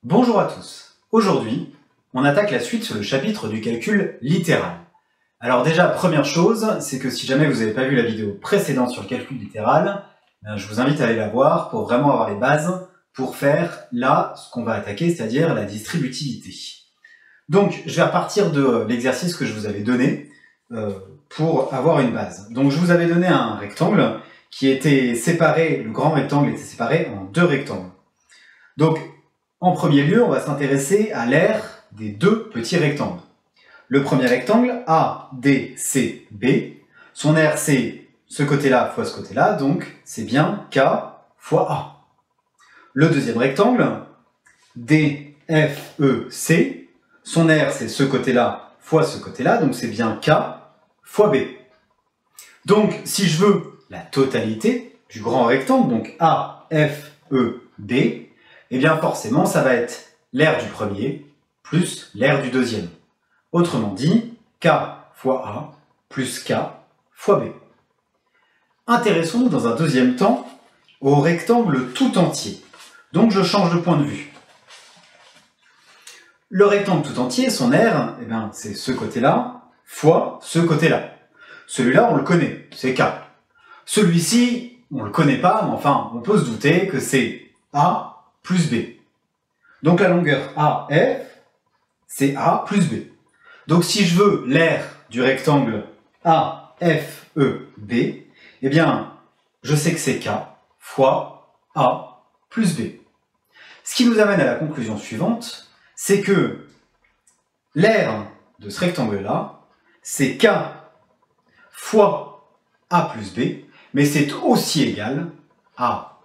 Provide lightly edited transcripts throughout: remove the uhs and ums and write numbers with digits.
Bonjour à tous. Aujourd'hui, on attaque la suite sur le chapitre du calcul littéral. Alors déjà, première chose, c'est que si jamais vous n'avez pas vu la vidéo précédente sur le calcul littéral, je vous invite à aller la voir pour vraiment avoir les bases pour faire là ce qu'on va attaquer, c'est-à-dire la distributivité. Donc, je vais repartir de l'exercice que je vous avais donné pour avoir une base. Donc, je vous avais donné un rectangle qui était séparé, le grand rectangle était séparé en deux rectangles. Donc, en premier lieu, on va s'intéresser à l'aire des deux petits rectangles. Le premier rectangle, ADCB, son aire c'est ce côté-là fois ce côté-là, donc c'est bien K fois A. Le deuxième rectangle, DFEC, son aire c'est ce côté-là fois ce côté-là, donc c'est bien K fois B. Donc si je veux la totalité du grand rectangle, donc AFEB, eh bien forcément ça va être l'aire du premier plus l'aire du deuxième. Autrement dit, K fois A plus K fois B. Intéressons-nous dans un deuxième temps au rectangle tout entier. Donc je change de point de vue. Le rectangle tout entier, son aire, eh bien, c'est ce côté-là fois ce côté-là. Celui-là, on le connaît, c'est K. Celui-ci, on ne le connaît pas, mais enfin, on peut se douter que c'est A plus B. Donc la longueur AF, c'est A plus B. Donc si je veux l'aire du rectangle AFEB, eh bien, je sais que c'est K fois A plus B. Ce qui nous amène à la conclusion suivante, c'est que l'aire de ce rectangle-là, c'est K fois A plus B, mais c'est aussi égal à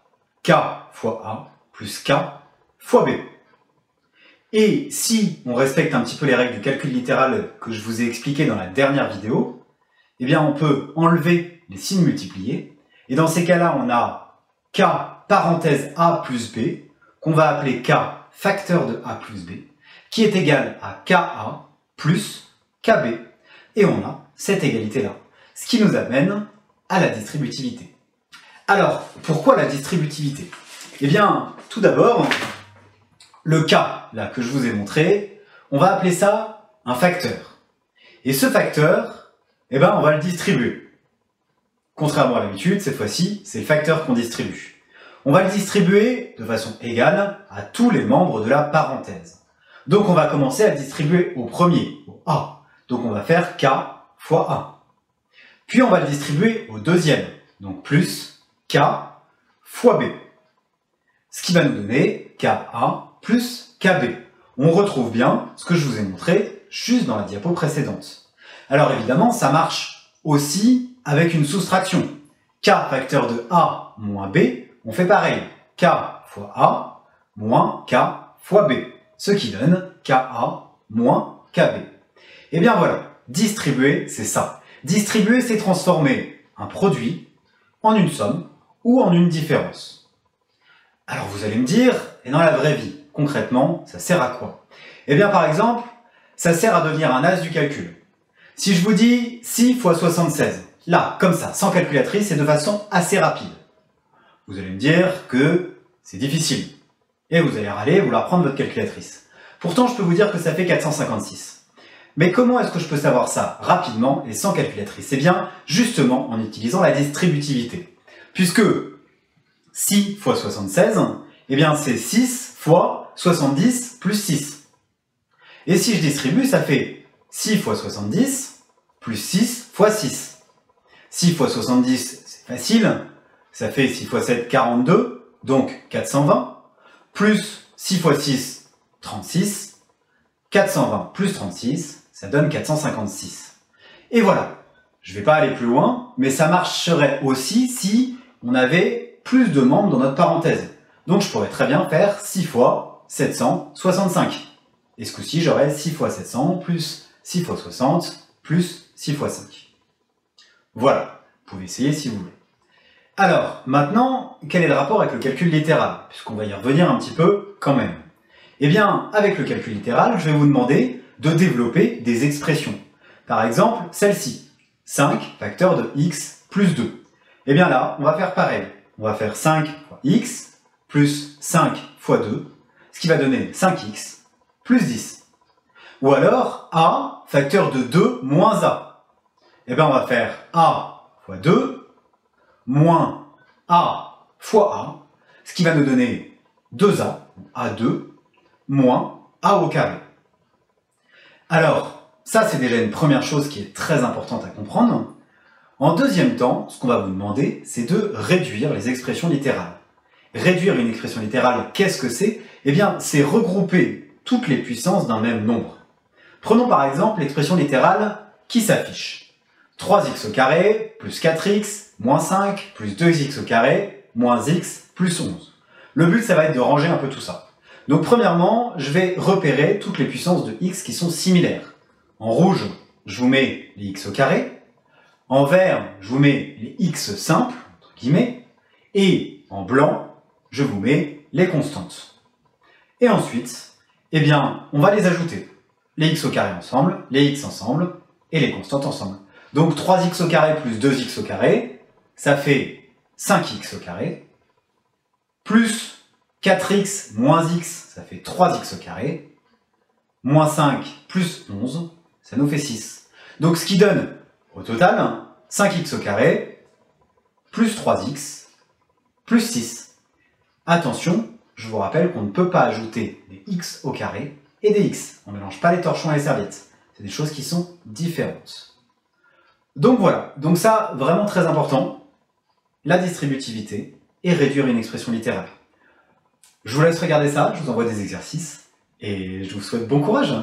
K fois A plus K fois B. Et si on respecte un petit peu les règles du calcul littéral que je vous ai expliquées dans la dernière vidéo, eh bien on peut enlever les signes multipliés. Et dans ces cas-là, on a K parenthèse A plus B, qu'on va appeler K facteur de A plus B, qui est égal à KA plus KB. Et on a cette égalité-là. Ce qui nous amène à la distributivité. Alors, pourquoi la distributivité? Eh bien, tout d'abord, le cas là que je vous ai montré, on va appeler ça un facteur. Et ce facteur, eh ben, on va le distribuer. Contrairement à l'habitude, cette fois-ci, c'est le facteur qu'on distribue. On va le distribuer de façon égale à tous les membres de la parenthèse. Donc on va commencer à le distribuer au premier, au A. Donc on va faire K fois A. Puis on va le distribuer au deuxième, donc plus K fois B. Ce qui va nous donner KA plus KB. On retrouve bien ce que je vous ai montré juste dans la diapo précédente. Alors évidemment, ça marche aussi avec une soustraction. K facteur de A moins B, on fait pareil. K fois A moins K fois B. Ce qui donne KA moins KB. Et bien voilà, distribuer, c'est ça. Distribuer, c'est transformer un produit en une somme ou en une différence. Alors vous allez me dire, et dans la vraie vie, concrètement, ça sert à quoi? Eh bien par exemple, ça sert à devenir un as du calcul. Si je vous dis 6 fois 76, là, comme ça, sans calculatrice et de façon assez rapide, vous allez me dire que c'est difficile. Et vous allez râler, vouloir prendre votre calculatrice. Pourtant, je peux vous dire que ça fait 456. Mais comment est-ce que je peux savoir ça rapidement et sans calculatrice? Eh bien, justement, en utilisant la distributivité. Puisque 6 fois 76, eh bien c'est 6 fois 70 plus 6. Et si je distribue, ça fait 6 fois 70 plus 6 fois 6. 6 fois 70, c'est facile, ça fait 6 fois 7, 42, donc 420, plus 6 fois 6, 36, 420 plus 36, ça donne 456. Et voilà, je ne vais pas aller plus loin, mais ça marcherait aussi si on avait plus de membres dans notre parenthèse. Donc je pourrais très bien faire 6 fois 765. Et ce coup-ci, j'aurais 6 fois 700 plus 6 fois 60 plus 6 fois 5. Voilà, vous pouvez essayer si vous voulez. Alors, maintenant, quel est le rapport avec le calcul littéral? Puisqu'on va y revenir un petit peu quand même. Eh bien, avec le calcul littéral, je vais vous demander de développer des expressions. Par exemple, celle-ci, 5 facteur de x plus 2. Eh bien là, on va faire pareil. On va faire 5 fois x plus 5 fois 2, ce qui va donner 5x plus 10. Ou alors a facteur de 2 moins a. Eh bien on va faire a fois 2 moins a fois a, ce qui va nous donner 2a, a2, moins a au carré. Alors, ça c'est déjà une première chose qui est très importante à comprendre. En deuxième temps, ce qu'on va vous demander, c'est de réduire les expressions littérales. Réduire une expression littérale, qu'est-ce que c'est? Eh bien, c'est regrouper toutes les puissances d'un même nombre. Prenons par exemple l'expression littérale qui s'affiche. 3x au carré plus 4x moins 5 plus 2x au carré moins x plus 11. Le but, ça va être de ranger un peu tout ça. Donc premièrement, je vais repérer toutes les puissances de x qui sont similaires. En rouge, je vous mets les x au carré. En vert, je vous mets les x simples, entre guillemets. Et en blanc, je vous mets les constantes. Et ensuite, eh bien, on va les ajouter. Les x au carré ensemble, les x ensemble, et les constantes ensemble. Donc 3x au carré plus 2x au carré, ça fait 5x au carré, plus 4x moins x, ça fait 3x au carré, moins 5 plus 11, ça nous fait 6. Donc ce qui donne, au total, 5x au carré, plus 3x, plus 6. Attention, je vous rappelle qu'on ne peut pas ajouter des x au carré et des x. On ne mélange pas les torchons et les serviettes. C'est des choses qui sont différentes. Donc voilà, donc ça, vraiment très important, la distributivité et réduire une expression littérale. Je vous laisse regarder ça, je vous envoie des exercices et je vous souhaite bon courage.